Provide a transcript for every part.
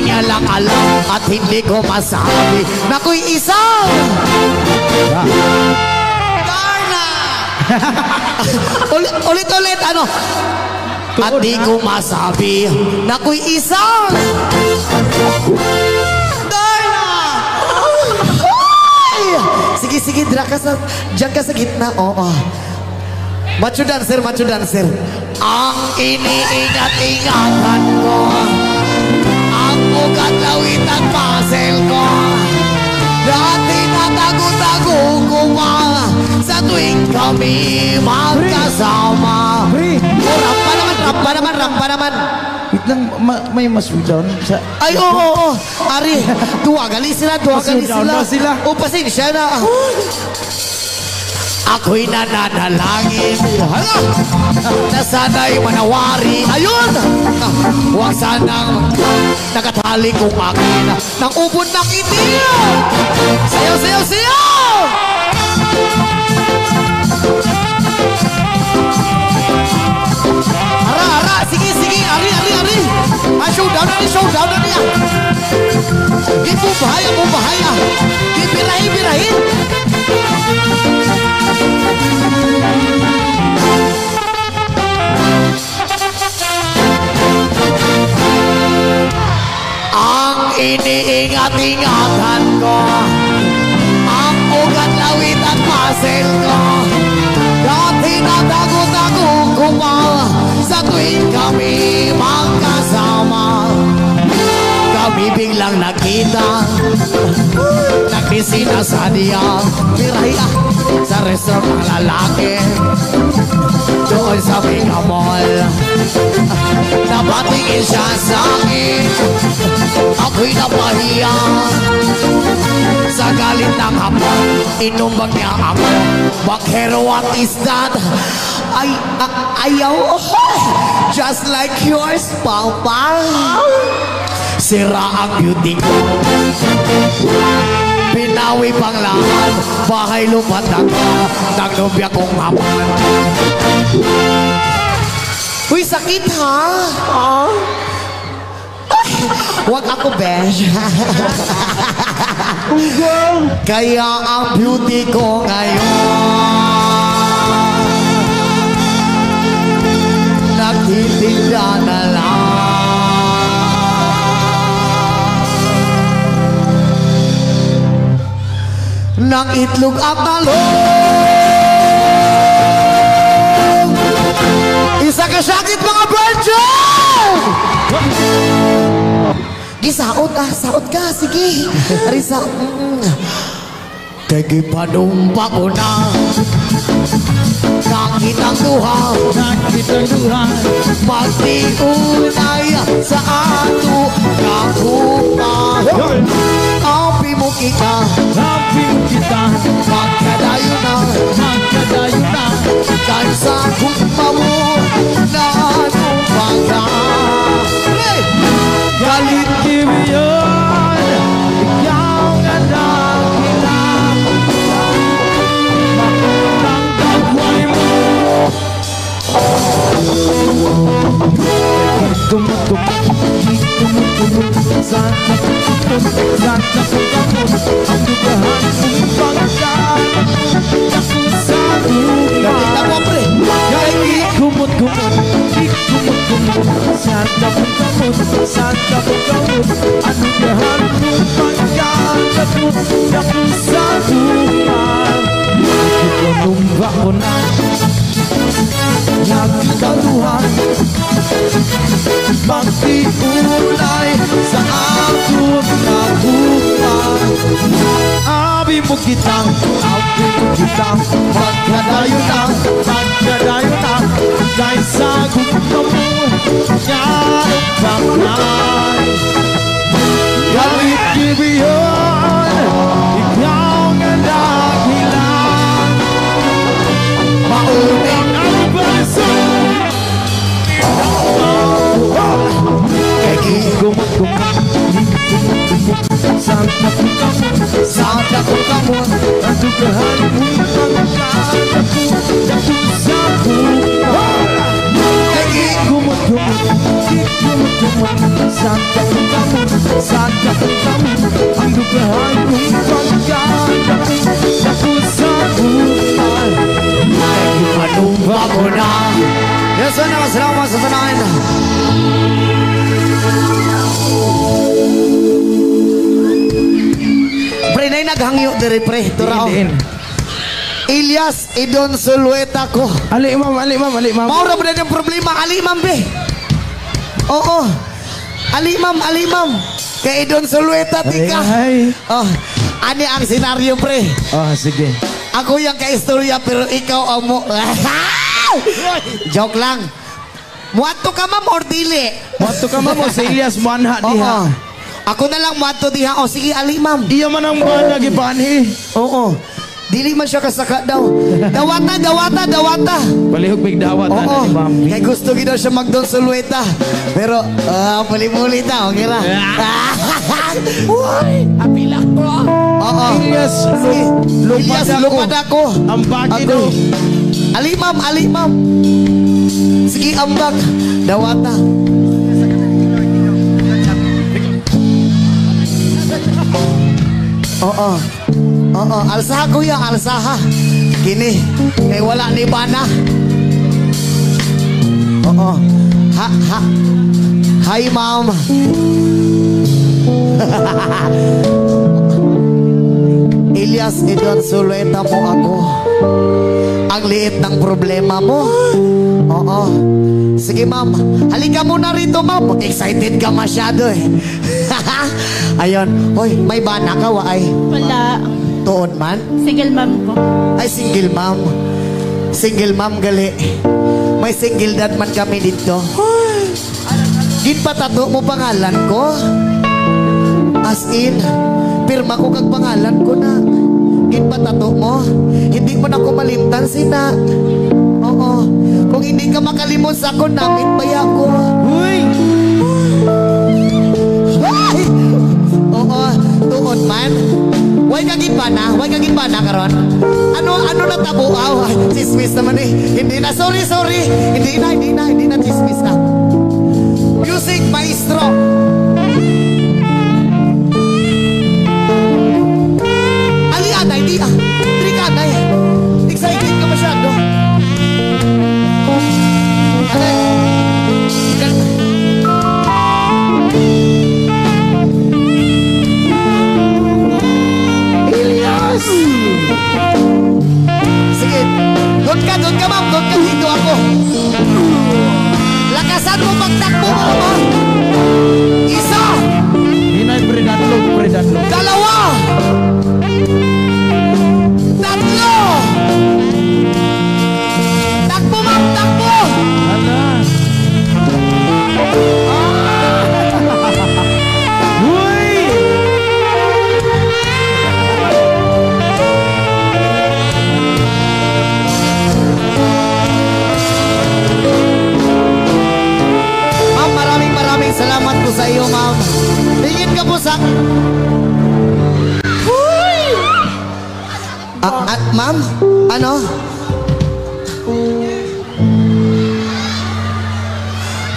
niya lang alam at hindi ko masabi na ako'y isang Darna. Ulit ano? At di ko masabi na ako'y isang Darna. Sige, diyan ka sa gitna. Oo. Macho dancer. Ang iniingat-ingatan ko, ang ugat, lawit at muscle ko, dati natago-tago ko pa sa tuwing kami magkasama. Rampa naman. Wait lang, may mas down sa... Ay, oo. Ari, duwagali sila. O, pasensya na. Ako'y nananalangin na sana'y manawari. Ayun! Huwag sanang nakatali kong akin ng ubod ng itil. Sayaw! Ara! Sige! Ari! Showdown na niya. Di bahaya. Di birahin. Ang iniingat-ingatan ko, ang ugat, lawit at muscle ko, dati natago-tago ko pa sa tuwing kami magkasama. Kami biglang nakita, nagbisita sa niya, biraya sa restaurant ng lalaki doon sa Mega Mall. Napatingin siya sa akin, ako'y napahiya. Sa galit ng hapon, inumbag niya ako, Bakero, what is that? Ayaw, just like yours, Papa. Sira ang beauty ko, pinawi pang lahat, bahay lupat ako, nagnubya kong hapon. Uy, sakit ha? Huwag ako, besh. Kaya ang beauty ko ngayon nagtitinda na lang. Ng itlog at talong. Isa ka sakit mga virgin! Gisaot ka, sige. Arisa. Kay gipanumpa ko na nakitang duha magtiunay sa ato kakupa. Api mo kita magkadayo na kahit sa kumpa mo na anong bangga. Galit kibiyon, ikaw nga nakilang makulang dagway mo. Sana ang dugahan kong pagkaan ako sa lupa. Kaya kumot-kumot sana kong gamot ang dugahan kong pagkaan ako sa lupa. Ikunumba ko na nagkakaluhan magtiulay sa akong nabuhan. Abi mo kita magkadayo na kahit sa gugma mo yarong paglay. Galit kibiyon, ikaw nga nagilang mauling ang baso. Sana kung kamot ang dugahan mong pagkaan ako sa buha. Kumot-kumot sana kung kamot susunod. Pre, na naghangyo diri pre. Turao. Ilyas Idon Sulueta ko. Ali ma'am. Maura ba na yung problema? Ali ma'am be. Oo. Ali ma'am. Kay Idon Sulueta tika. Oh, ani ang senaryo pre. Oh, sige. Ako yung kaistorya pero ikaw ang mo. Joke lang. Muadto ka ma'am or dili? Muadto ka ma'am o sa Ilyas manha diha. Ako na lang muadto diha. O sige ali ma'am. Iya man ang buwan lagi banhi. Oo. Dili man siya kasaka daw. Dawata. Palihog big dawat na ni ma'am. Kaya gusto gina siya magdon sa luweta. Pero, muli-muli ta. Okay ra. Uy! Apilak ko. Oo. Ilyas, lupad ako. Ambak ito. Ali ma'am. Sige, ambak. Dawata. Oo. Alsaha kuya, alsaha. Kini, kay wala ni bana. Oo. Hi ma'am. Ilyas Idon Sulueta mo ako. Ang liit ng problema mo. Oo. Sige ma'am, halika muna rito ma'am. Excited ka masyado eh. Ayun, hoy, may bana ka wa ay? Wala. Tuon man? Single mom ko. Ay, single mom. Single mom gali. May single dad man kami dito. Ginpatato mo pangalan ko? As in, pirma ko kag pangalan ko na. Ginpatato mo? Hindi mo na ko malimtan sina. Oo. Kung hindi ka makalimot sa ako, namit baya ko. Uy! Ay! Oo, tuon man. Way kagin ba na karon? Ano na tabuaw? Chismis naman eh. Hindi na, sorry. Hindi na chismis na. Music maestro. Ali anay, di ah. Tri ka anay. Excited ka masyado. Anay. Sige, doon ka ma'am, doon ka dito ako. Lakasan mo pagtakbo mo mo. Isa. Hinay predatlog. Dalawa. Tatlo. Takbo ma'am, takbo. Ala. Uy! Ma'am, maraming salamat po sa iyo, ma'am. Tingin ka po sa... Uy! Ma'am, ano?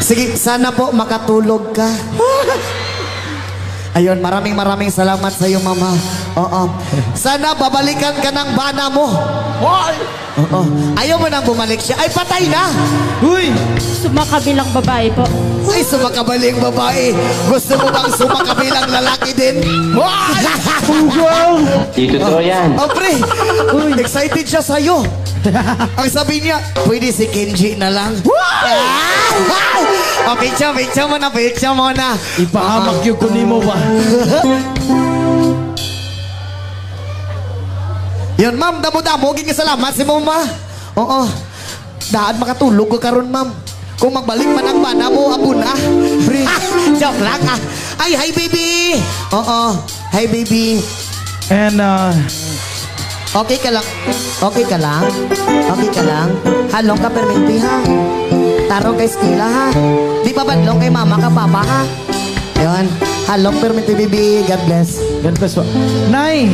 Sige, sana po makatulog ka. Ayun, maraming salamat sa iyo, mama. Oo. Sana babalikan ka ng bana mo. Oo. Ayaw mo nang bumalik siya. Ay, patay na. Uy! Sumakabilang babae po. Ay, sumakabaling babae. Gusto mo bang sumakabilang lalaki din? Di totoo yan. Oh, pre. Uy, excited siya sa'yo. Ang sabi niya, pwede si Kenji na lang. Okay, picture mo na. Ipahamak yung kunin mo ba? Yun, ma'am, damo-damo. Ging salamat si mama. Oo. Daan makatulog ko karon, ma'am. Kung magbalik man ang bana mo, abun ah. Joke lang ah. Ay, hi baby. Oo. Hi baby. And Okay ka lang. Halong ka perminti ha. Tarong kay skila ha. Di pa badlong kay mama ka papa ha. Yun. Halong perminti baby. God bless. God bless po. Nay!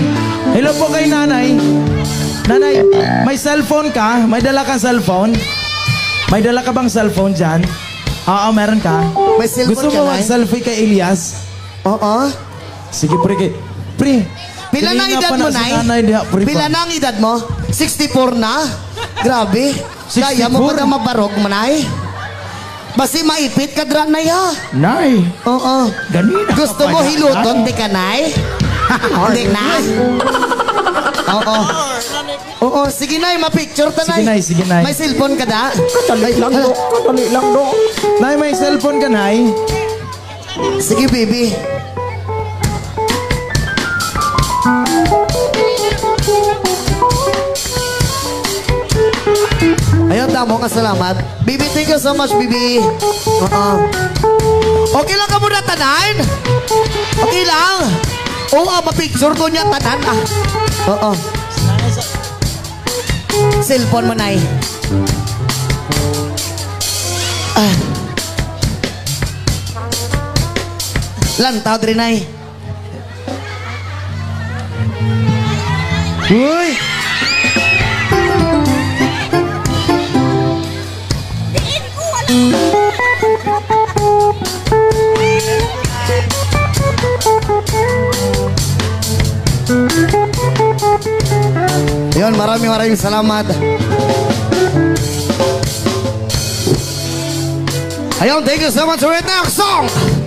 Hello po kay nanay. Nanay, may cellphone ka? May dala kang cellphone? May dala ka bang cellphone dyan? Oo, meron ka. May cellphone Gusto ka, mo Nay? mag-selfie kay Ilyas? Oo. Sige, pre. Pila na kanina edad pa mo, na si Nay? nanay diha, pre, pa. Pila na ang edad mo? 64 na? Grabe. 64? Kaya mo ba na mabarog mo, Nay? Basi maipit ka dra na ya. Nay, Oo. ganina ka Gusto pa mo na, hiluton, di ka nay? Hindi na. Oo. Oo, sige nay, mapicture ta nay. Sige, Nay, sige, Nay. May cellphone ka da? Katali lang do. Katali lang do. Nay, may cellphone ka, Nay? Sige baby. Ayun, damo ka, salamat. Bibi, thank you so much, Bibi. Okay lang ka muna, tanan? Okay lang? Oo, mapicture ko niya, tanan. Oo. Cellphone mo, Nay. Lantaw, dre, Nay. Uy! Yun, maraming salamat. Ayun, thank you so much for it. Next song!